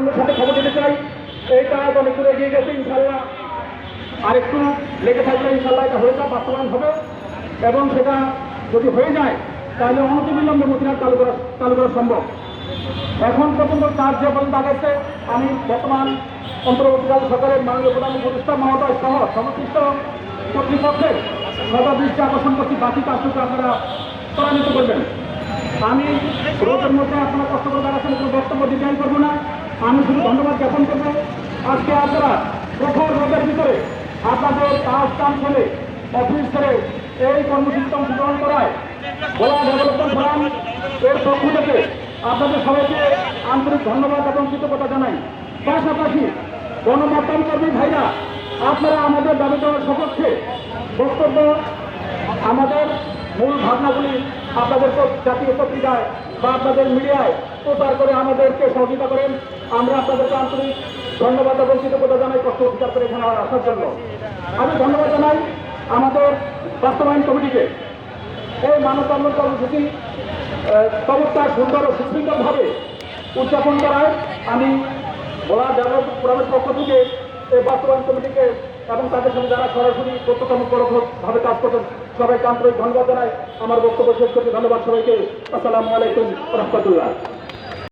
আপনাদের সাথে খবর দিতে চাই এই কাজ অনেক দূরে এগিয়ে গেছে ইনশাল্লাহ। আরেকটু লেগে থাকলে ইনশাল্লাহ এটা হয়ে যাবে, বাস্তবায়ন হবে এবং সেটা যদি হয়ে যায় তাহলে অনতিবিলম্বে মতিহাট চালু করা সম্ভব। এখন পর্যন্ত কাজ যে পর্যন্ত আগাচ্ছে, আমি বর্তমান অন্তর্বর্তীকাল সরকারের মাননীয় প্রধান উপদেষ্টা মহোদয় সহ সংশ্লিষ্ট কর্তৃপক্ষের সদা আকর্ষণ করছি, বাকি কাজটুকু আপনারা ত্বরান্বিত করবেন। আমি রোগের মধ্যে আপনারা কষ্ট করে দাঁড়াচ্ছেন, কোনো বক্তব্য ডিজাইন করবো না। আমি শুধু ধন্যবাদ জ্ঞাপন করবো আজকে আপনারা প্রখর রোগের ভিতরে আপনাদের কাজ কাম করে অফিস করে এই কর্মসূচিতে অংশগ্রহণ করায় ভোলা ডেভেলপমেন্ট ফোরাম এর পক্ষ থেকে আপনাদের সবাইকে আন্তরিক ধন্যবাদ এবং কৃতজ্ঞতা জানাই। পাশাপাশি গণমাধ্যম কর্মী ভাইরা আপনারা আমাদের দাবি দেওয়ার সপক্ষে বক্তব্য, আমাদের মূল ভাবনাগুলি আপনাদের জাতীয় পত্রিকায় বা আপনাদের মিডিয়ায় প্রচার করে আমাদেরকে সহযোগিতা করেন। আমরা আপনাদেরকে আন্তরিক ধন্যবাদ এবং কৃতজ্ঞতা জানাই কষ্ট অধিকার করে এখানে আসার জন্য। আমি ধন্যবাদ জানাই আমাদের বাস্তবায়ন কমিটিকে। এই মানববন্ধন কর্মসূচি চমৎকার সুন্দর ও সুশৃঙ্খলভাবে উদযাপন করায় আমি ভোলা ডেভেলপমেন্ট ফোরামের পক্ষ থেকে এই বাস্তবায়ন কমিটিকে এবং তাদের সঙ্গে যারা সরাসরি প্রত্যক্ষভাবে কাজ করছেন সবাইকে আন্তরিক ধন্যবাদ জানাই। আমার বক্তব্য শেষ করতে ধন্যবাদ সবাইকে। আসসালামু আলাইকুম রহমতুল্লাহ।